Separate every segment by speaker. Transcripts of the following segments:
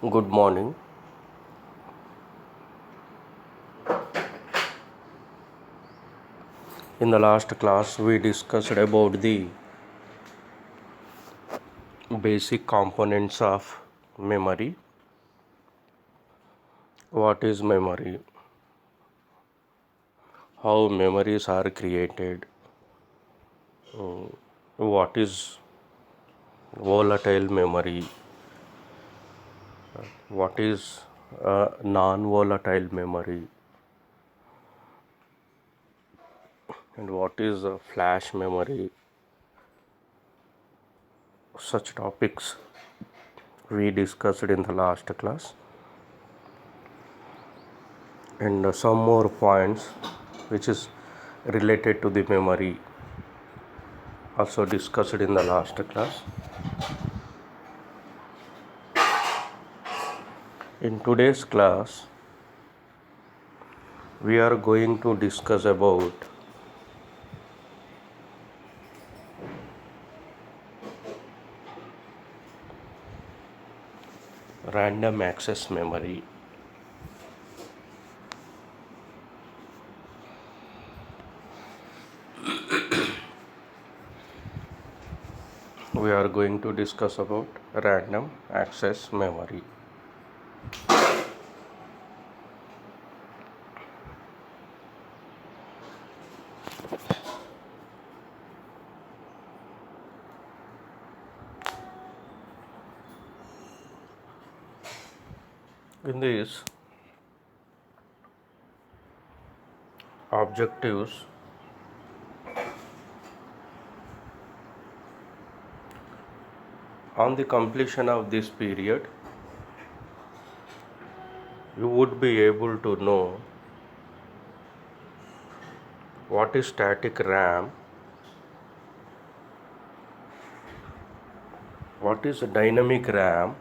Speaker 1: Good morning. In the last class, we discussed about the basic components of memory. What is memory? How memories are created? What is volatile memory? What is non-volatile memory? And what is flash memory? Such topics we discussed in the last class. And some more points which is related to the memory also discussed in the last class. In today's class, we are going to discuss about random access memory. We are going to discuss about random access memory. In these objectives, on the completion of this period, you would be able to know what is static RAM, what is dynamic RAM,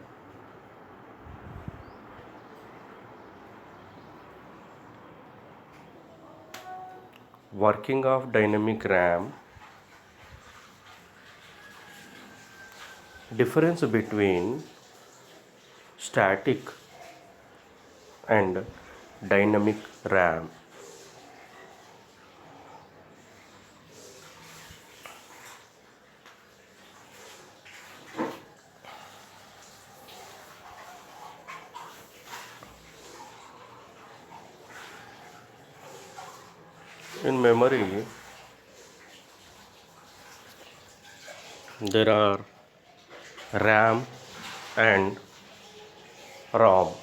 Speaker 1: working of dynamic RAM, difference between static and dynamic RAM. In memory, there are RAM and ROM.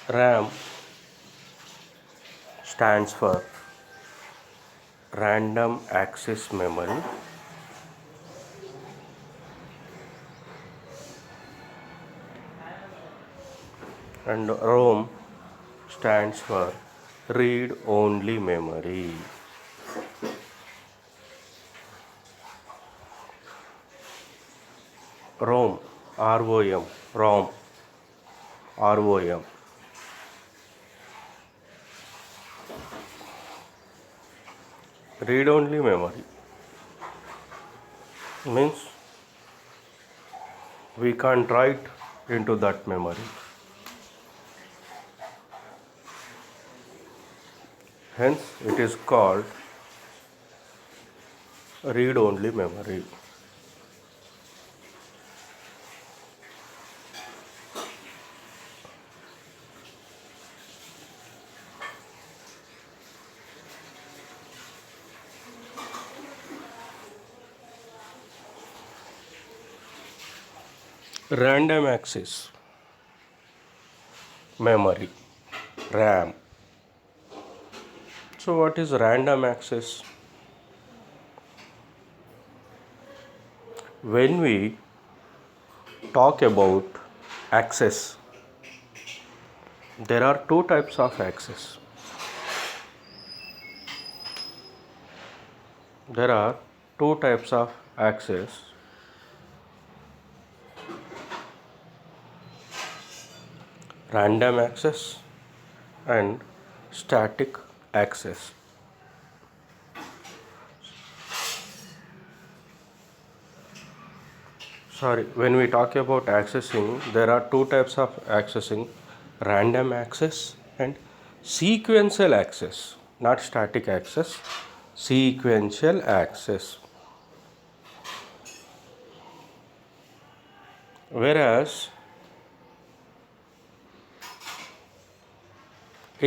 Speaker 1: RAM stands for Random Access Memory, and ROM stands for Read Only Memory. ROM, ROM, ROM, ROM. Read only memory means we can't write into that memory. Hence, it is called read only memory. Random access memory, RAM. So, what is random access? When we talk about access, there are two types of access. There are two types of access. Random access and static access. sorry, when we talk about accessing, there are two types of accessing: random access and sequential access, not static access, sequential access. Whereas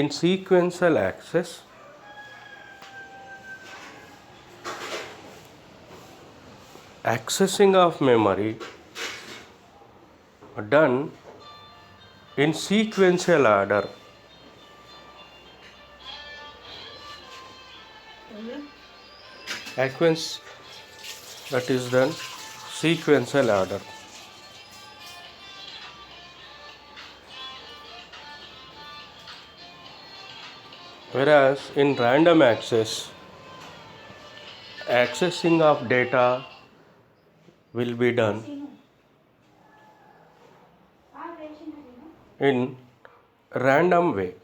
Speaker 1: in sequential access, accessing of memory done in sequential order. Access that is done sequential order. Whereas in random access, accessing of data will be done in random way.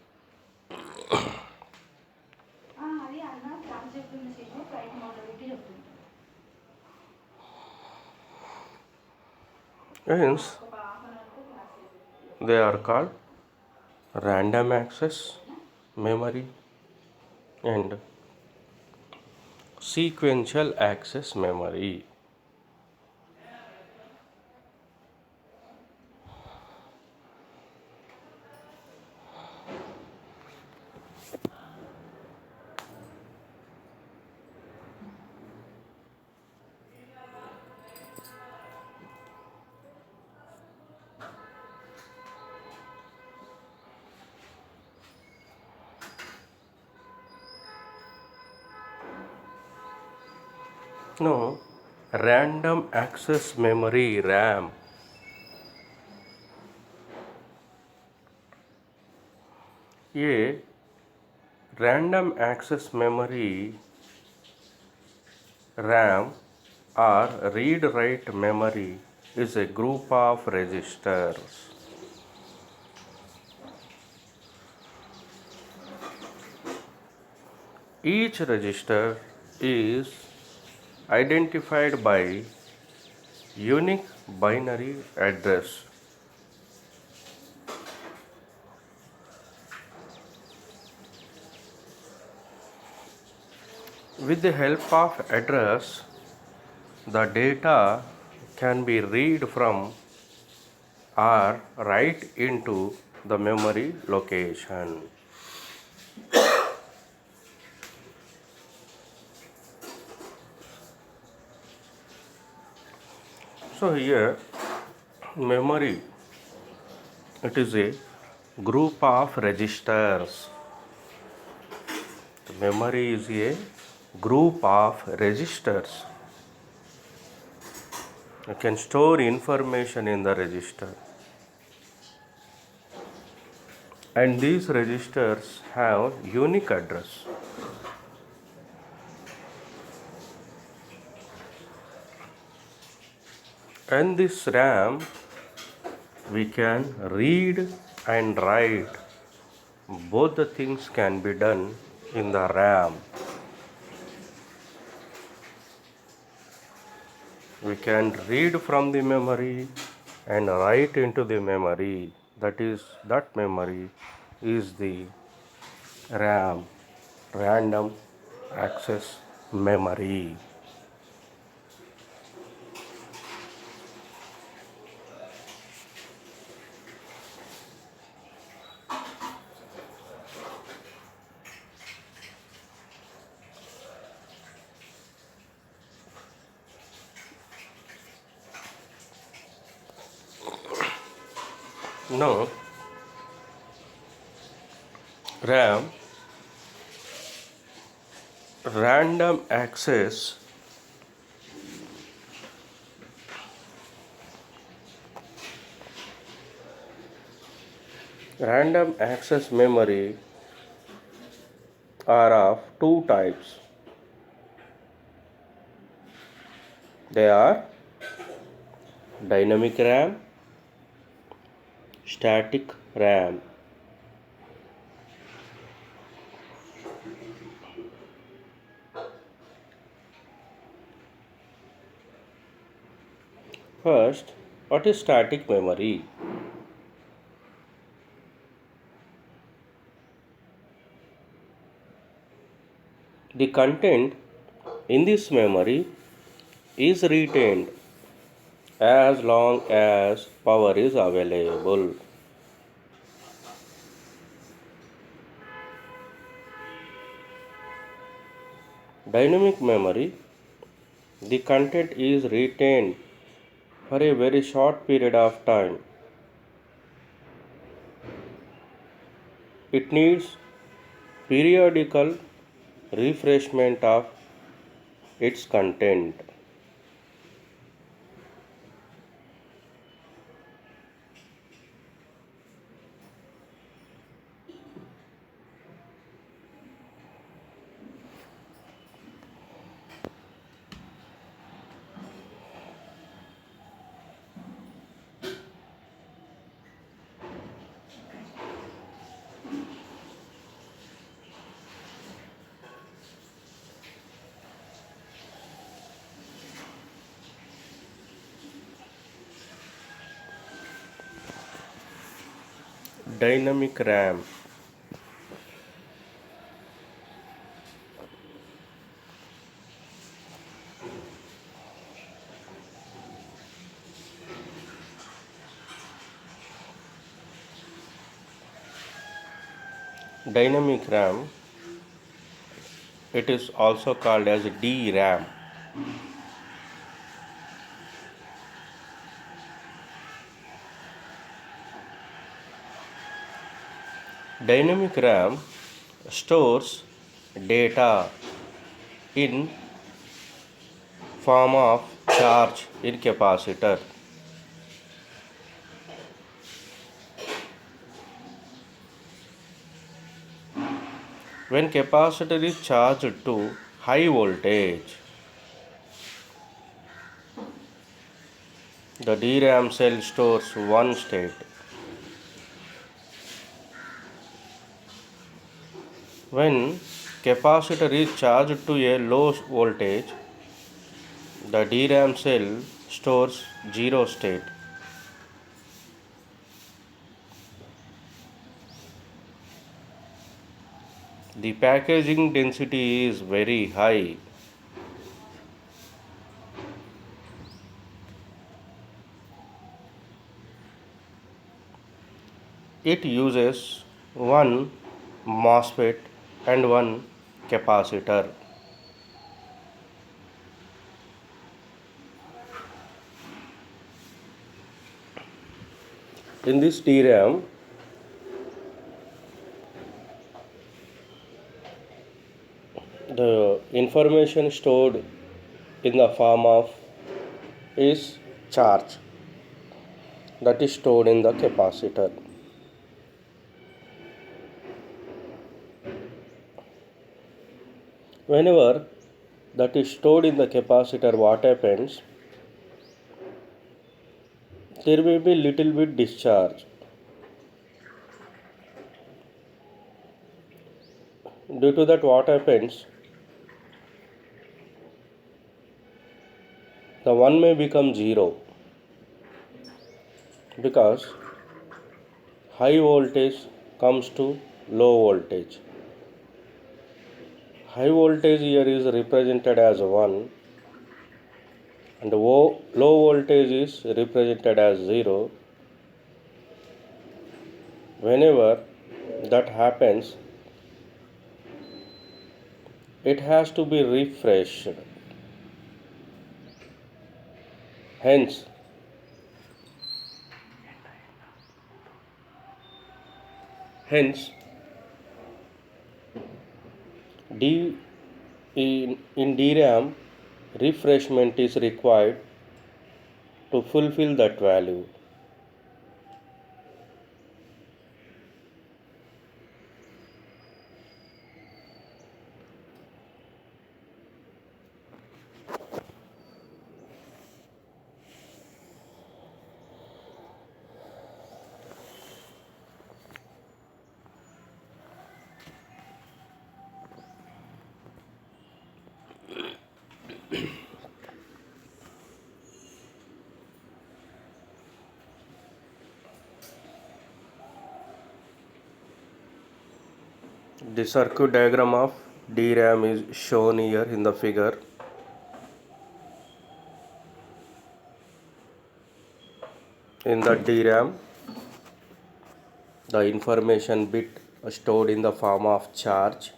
Speaker 1: Hence, they are called random access memory and sequential access memory. No, random access memory RAM. A random access memory RAM or read write memory is a group of registers. Each register is identified by unique binary address. With the help of address, the data can be read from or write into the memory location. So here memory, it is a group of registers. The memory is a group of registers. You can store information in the register. And these registers have unique address. And this RAM, we can read and write. Both the things can be done in the RAM. We can read from the memory and write into the memory. That memory is the RAM, random access memory. Now, RAM, random access memory are of two types. They are dynamic RAM, static RAM. First, what is static memory? The content in this memory is retained as long as power is available. Dynamic memory, the content is retained for a very short period of time. It needs periodical refreshment of its content. Dynamic RAM. Dynamic RAM, it is also called as DRAM. Dynamic RAM stores data in form of charge in capacitor. When capacitor is charged to high voltage, the DRAM cell stores one state. When capacitor is charged to a low voltage, the DRAM cell stores zero state. The packaging density is very high. It uses one MOSFET and one capacitor. In this DRAM, the information stored in the form of is charge that is stored in the capacitor. Whenever that is stored in the capacitor, what happens? There may be little bit discharge. Due to that, what happens? The one may become zero because high voltage comes to low voltage. High voltage here is represented as 1 and low voltage is represented as 0. Whenever that happens, it has to be refreshed. Hence, hence D in DRAM refreshment is required to fulfill that value. The circuit diagram of DRAM is shown here in the figure. In the DRAM, the information bit stored in the form of charge.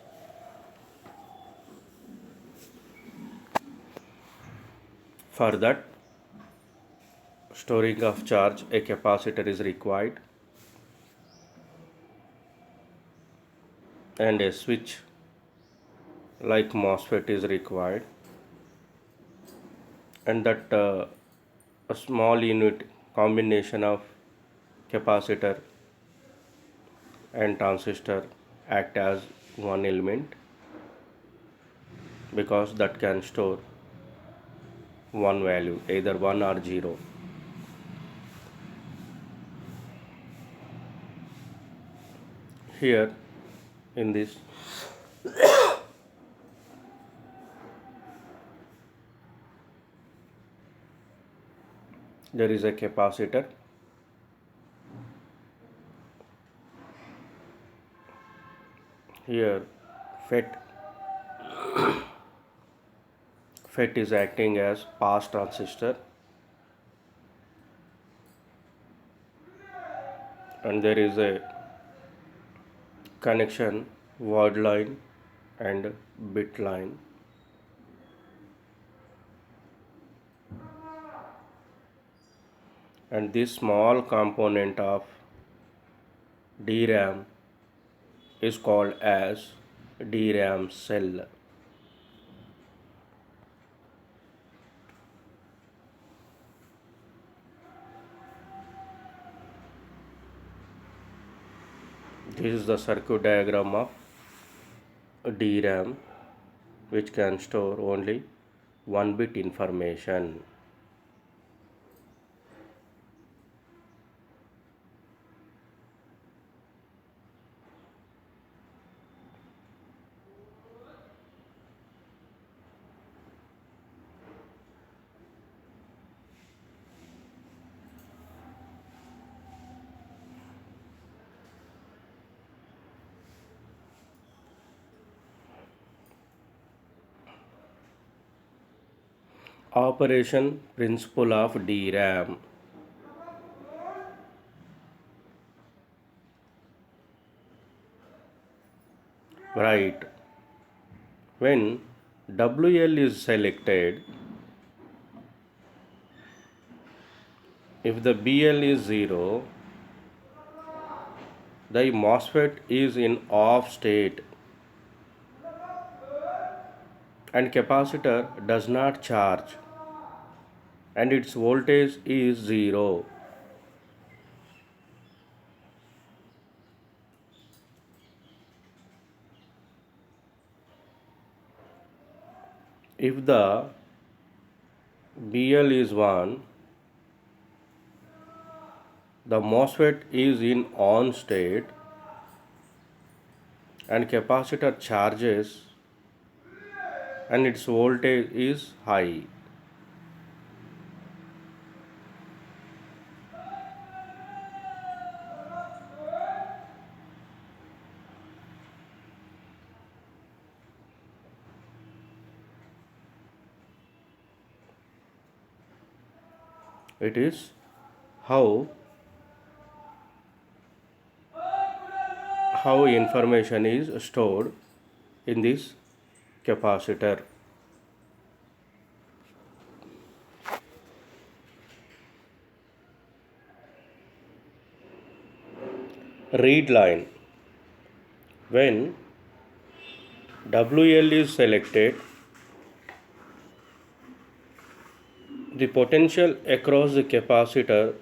Speaker 1: For that storing of charge, a capacitor is required and a switch like MOSFET is required, and that a small unit combination of capacitor and transistor act as one element, because that can store one value, either 1 or 0. Here in this there is a capacitor, here FET FET is acting as pass transistor, and there is a connection word line and bit line. And this small component of DRAM is called as DRAM cell. This is the circuit diagram of DRAM, which can store only 1 bit information. Operation principle of DRAM. Right. When WL is selected, if the BL is 0, the MOSFET is in off state and capacitor does not charge and its voltage is 0. If the BL is 1, the MOSFET is in on state and capacitor charges and its voltage is high. It is how information is stored in this capacitor. Read line. When WL is selected, the potential across the capacitor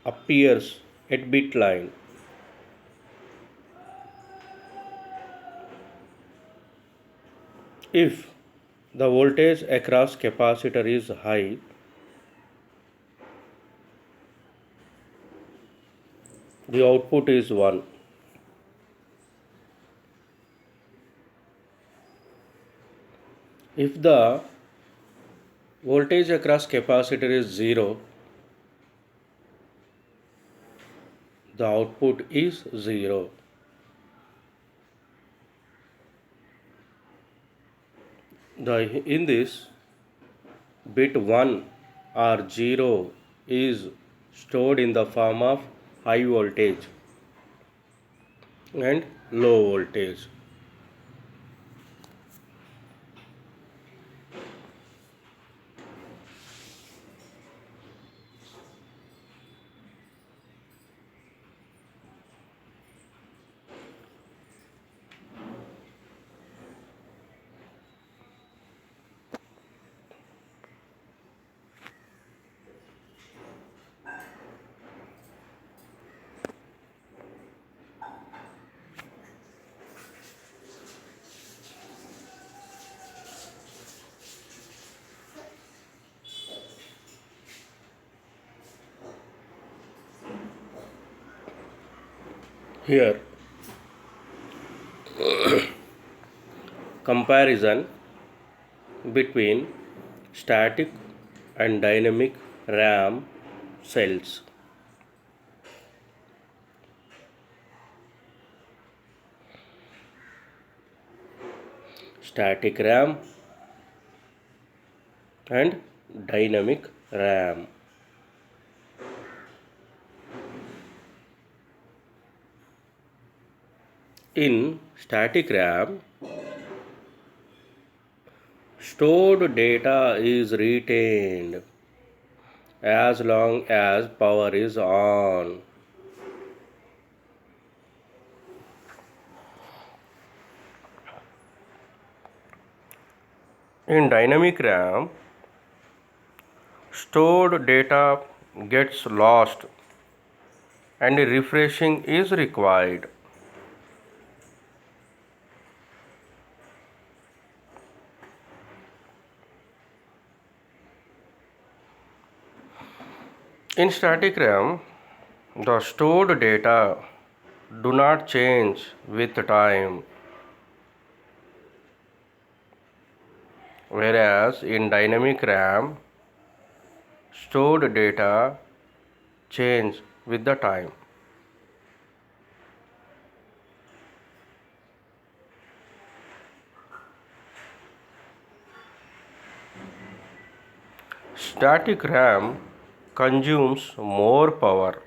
Speaker 1: appears at bit line. If the voltage across capacitor is high, the output is 1. If the voltage across capacitor is 0, the output is 0. In this, bit 1 or 0 is stored in the form of high voltage and low voltage. Here, comparison between static and dynamic RAM cells. Static RAM and dynamic RAM. In static RAM, stored data is retained as long as power is on. In dynamic RAM, stored data gets lost and refreshing is required. In static RAM, the stored data do not change with time, whereas in dynamic RAM, stored data change with the time. Static RAM consumes more power.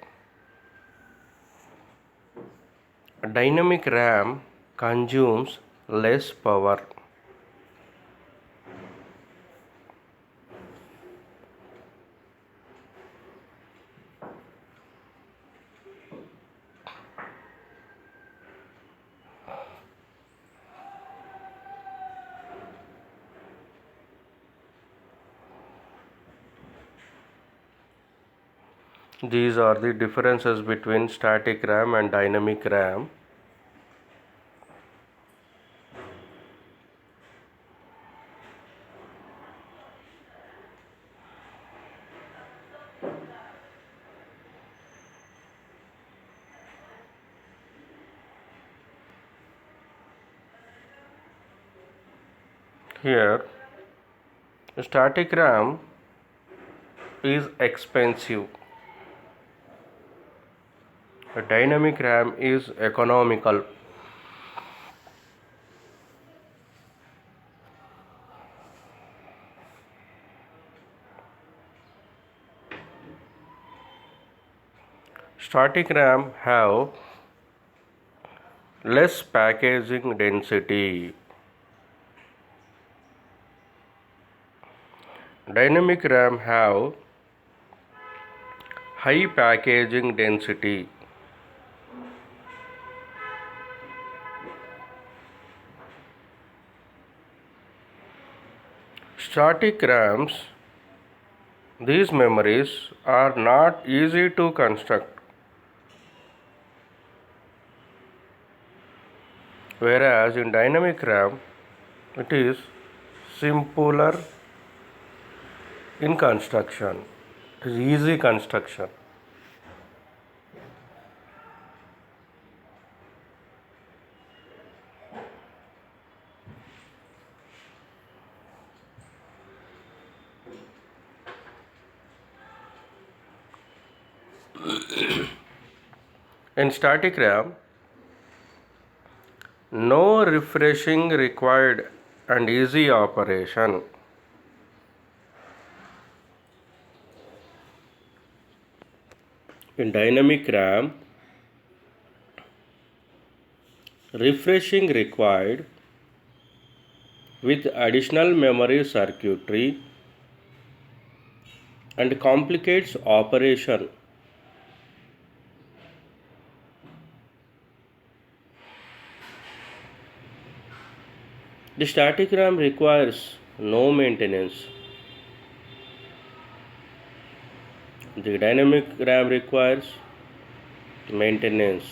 Speaker 1: Dynamic RAM consumes less power. These are the differences between static RAM and dynamic RAM. Here, static RAM is expensive. Dynamic RAM is economical. Static RAM have less packaging density. Dynamic RAM have high packaging density. Static RAMs, these memories are not easy to construct, whereas in dynamic RAM it is simpler in construction. It is easy construction. In static RAM, no refreshing required and easy operation. In dynamic RAM, refreshing required with additional memory circuitry and complicates operation. The static RAM requires no maintenance. The dynamic RAM requires maintenance.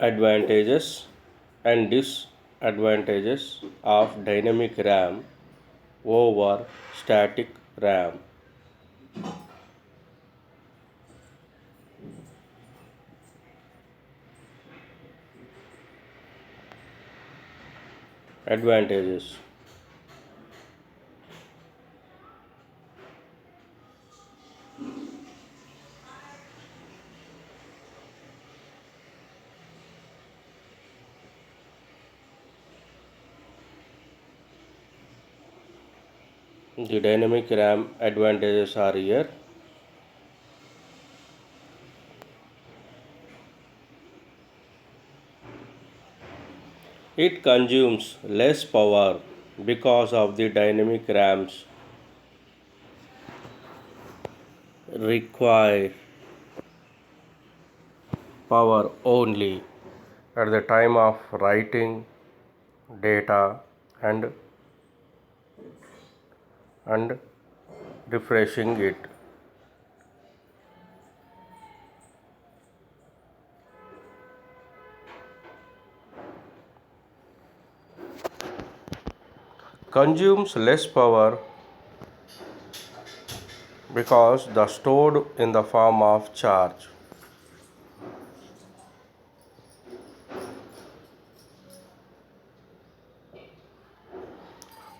Speaker 1: Advantages and disadvantages of dynamic RAM over static RAM. Advantages. The dynamic RAM advantages are here. It consumes less power because of the dynamic RAMs require power only at the time of writing data and and refreshing it. Consumes less power because the stored in the form of charge.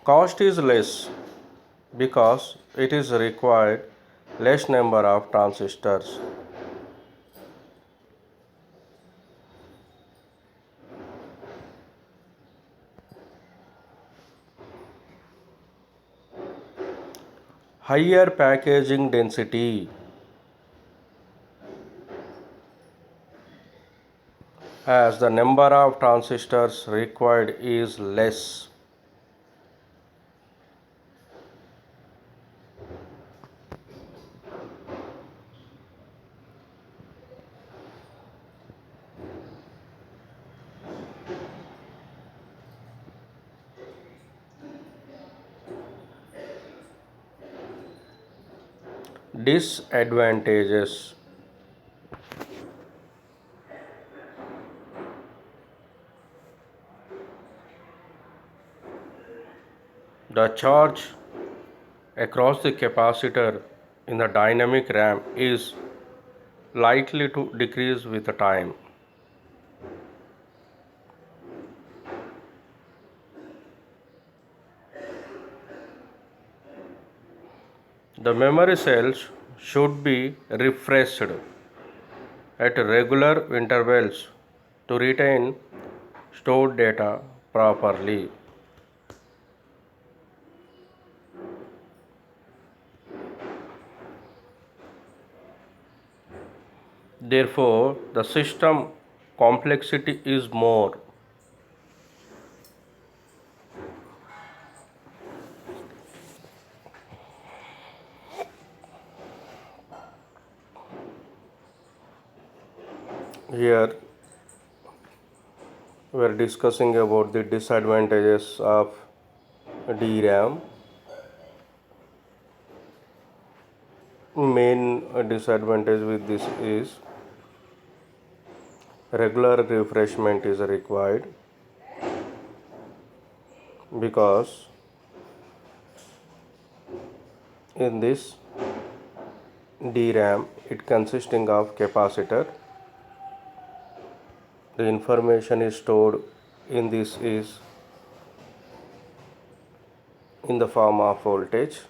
Speaker 1: Cost is less because it is required less number of transistors. Higher packaging density as the number of transistors required is less. Disadvantages. The charge across the capacitor in the dynamic RAM is likely to decrease with the time. The memory cells should be refreshed at regular intervals to retain stored data properly. Therefore, the system complexity is more. Here we are discussing about the disadvantages of DRAM. Main disadvantage with this is regular refreshment is required, because in this DRAM it consisting of capacitor. The information is stored in this is in the form of voltage.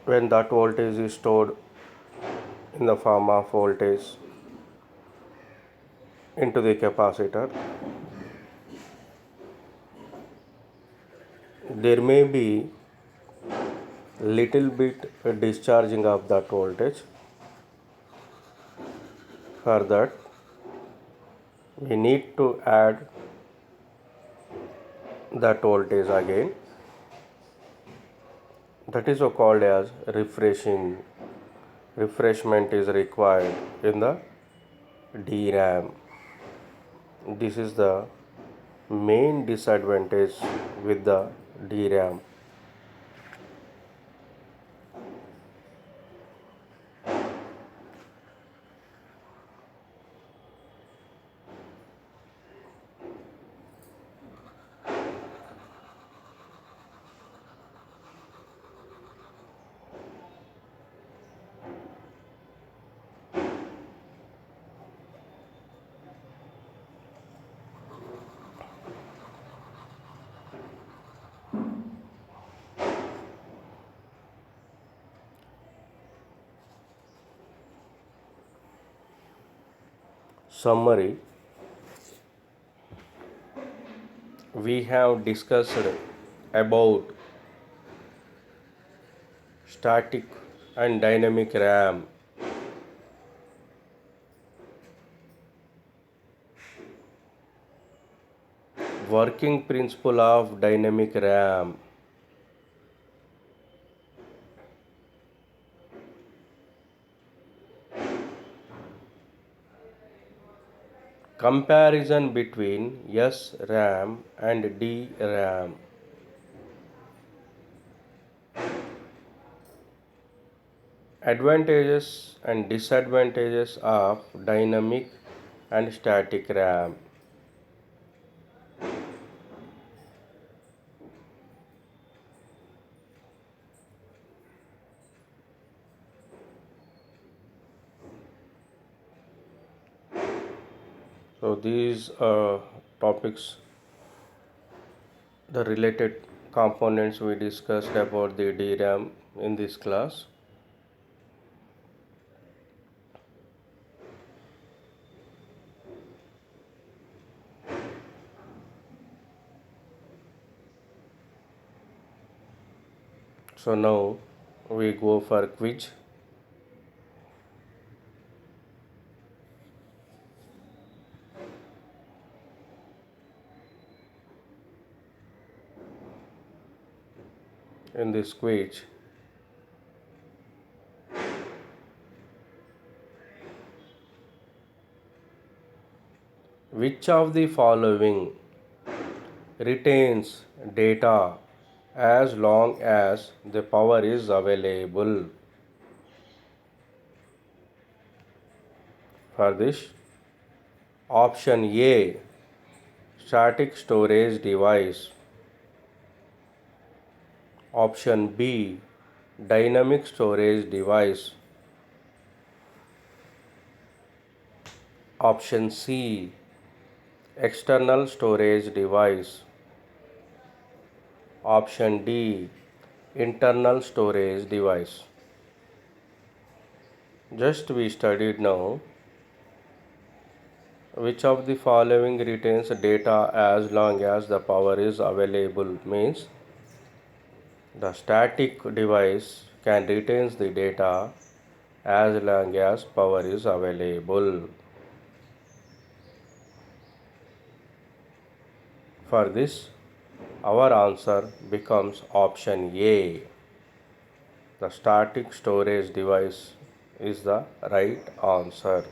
Speaker 1: When that voltage is stored in the form of voltage into the capacitor, there may be little bit discharging of that voltage. For that, we need to add that voltage again. That is called as refreshing. Refreshment is required in the DRAM. This is the main disadvantage with the DRAM. Summary: we have discussed about static and dynamic RAM. Working principle of dynamic RAM. Comparison between SRAM and DRAM. Advantages and disadvantages of dynamic and static RAM. So these topics, the related components we discussed about the DRAM in this class. So now we go for quiz. In this quiz, which of the following retains data as long as the power is available? For this, option A, static storage device. Option B, dynamic storage device. Option C, external storage device. Option D, internal storage device. Just we studied now, which of the following retains data as long as the power is available means the static device can retain the data as long as power is available. For this, our answer becomes option A. The static storage device is the right answer.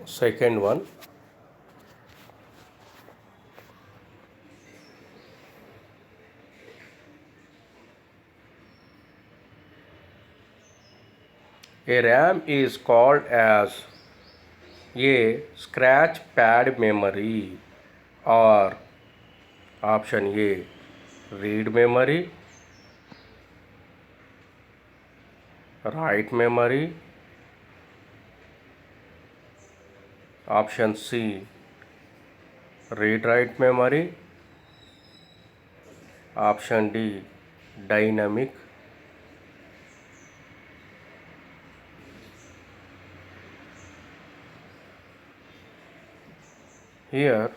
Speaker 1: Second one, a RAM is called as a scratch pad memory, or option A, read memory, write memory, option C, read write memory, option D, dynamic. Here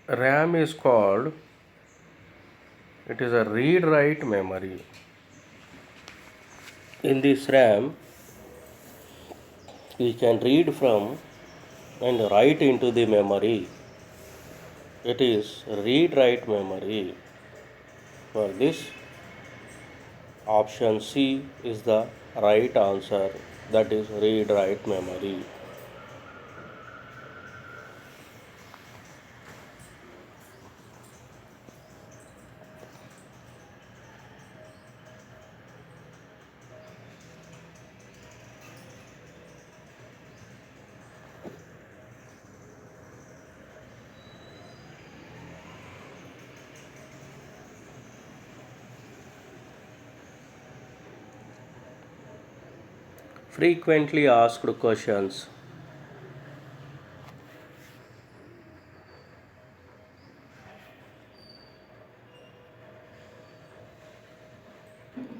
Speaker 1: RAM is called, it is a read write memory. In this RAM we can read from and write into the memory. It is read write memory. For this, option C is the right answer, that is read write memory. Frequently asked questions.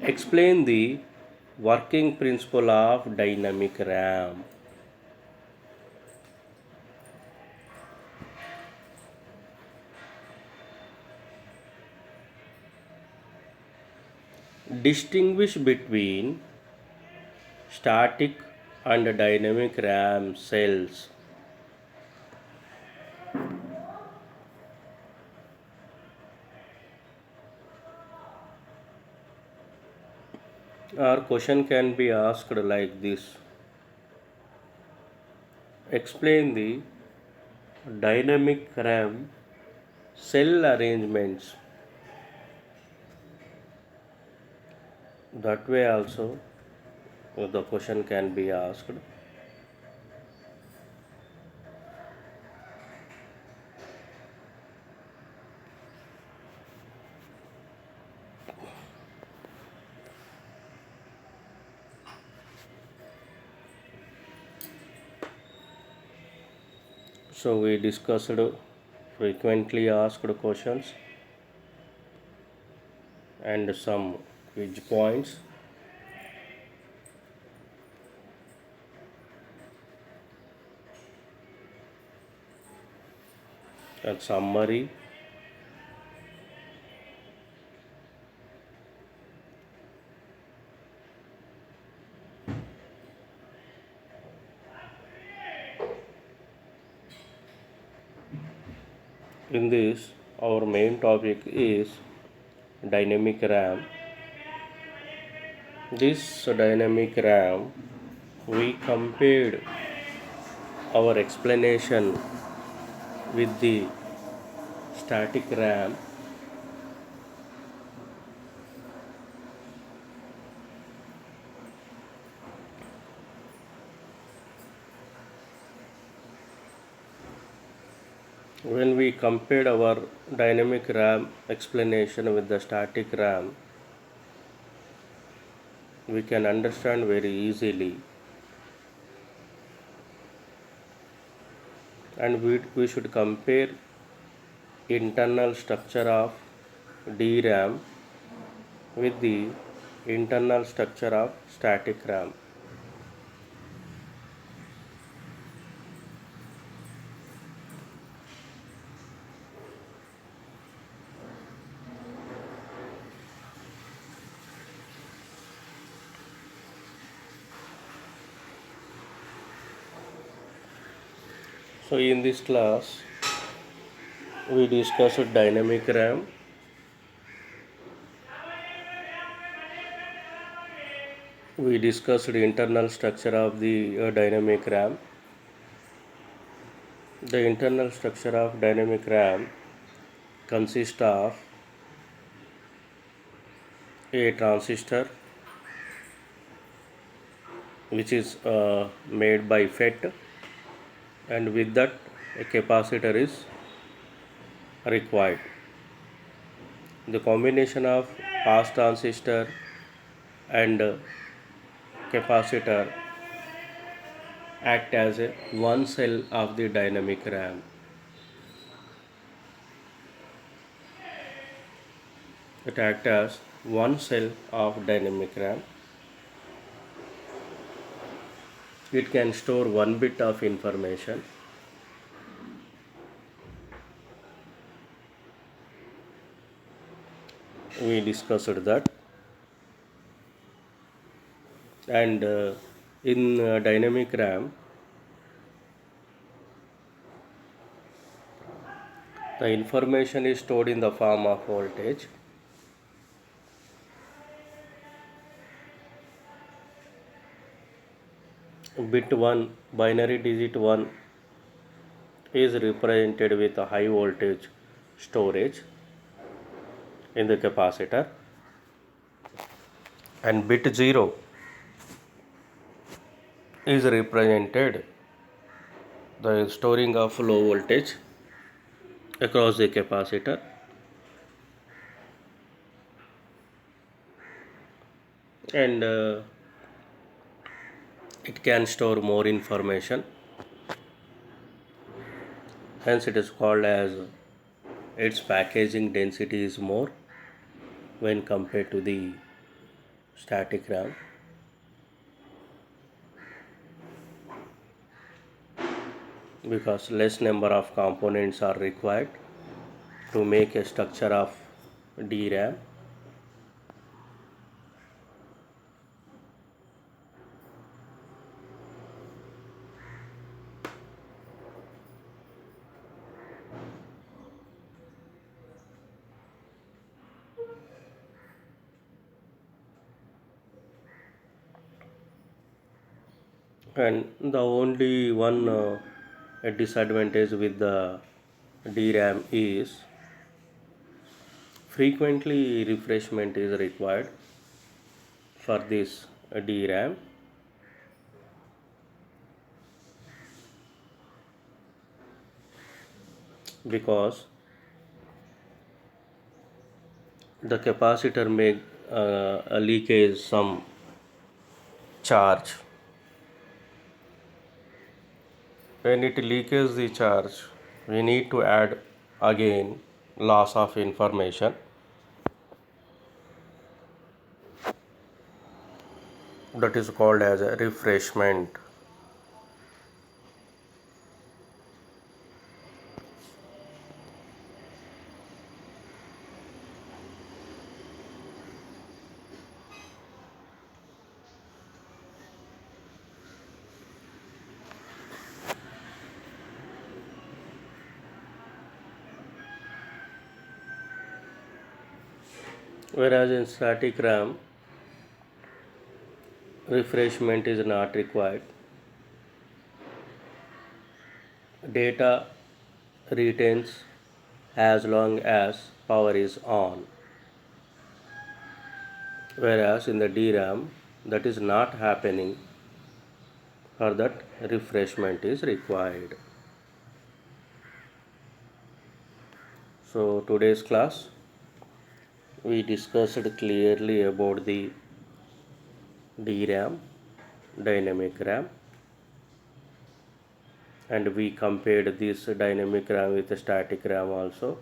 Speaker 1: Explain the working principle of dynamic RAM. Distinguish between static and dynamic RAM cells. Our question can be asked like this. Explain the dynamic RAM cell arrangements. That way also the question can be asked. So we discussed frequently asked questions and some quiz points. And summary. In this, our main topic is dynamic RAM. This dynamic RAM, we compared our explanation with the static RAM. When we compared our dynamic RAM explanation with the static RAM, we can understand very easily, and we should compare internal structure of DRAM with the internal structure of static RAM. So in this class we discussed dynamic RAM, we discussed internal structure of the dynamic RAM. The internal structure of dynamic RAM consists of a transistor which is made by FET, and with that a capacitor is required. The combination of pass transistor and capacitor act as a one cell of the dynamic RAM. It acts as one cell of dynamic RAM. It can store 1 bit of information. We discussed that. And in dynamic RAM, the information is stored in the form of voltage. Bit 1, binary digit 1, is represented with a high voltage storage in the capacitor, and bit 0 is represented the storing of low voltage across the capacitor, and it can store more information, hence it is called as its packaging density is more when compared to the static RAM. Because less number of components are required to make a structure of DRAM. And the only one disadvantage with the DRAM is frequently refreshment is required for this DRAM, because the capacitor may leakage some charge. When it leakages the charge, we need to add again loss of information. That is called as a refreshment. Whereas in static RAM, refreshment is not required. Data retains as long as power is on. Whereas in the DRAM, that is not happening. For that, refreshment is required. So today's class, we discussed clearly about the DRAM, dynamic RAM, and we compared this dynamic RAM with the static RAM also.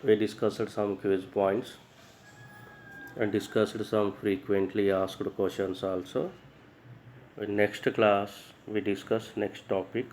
Speaker 1: We discussed some quiz points and discussed some frequently asked questions also. In next class, we discuss next topic.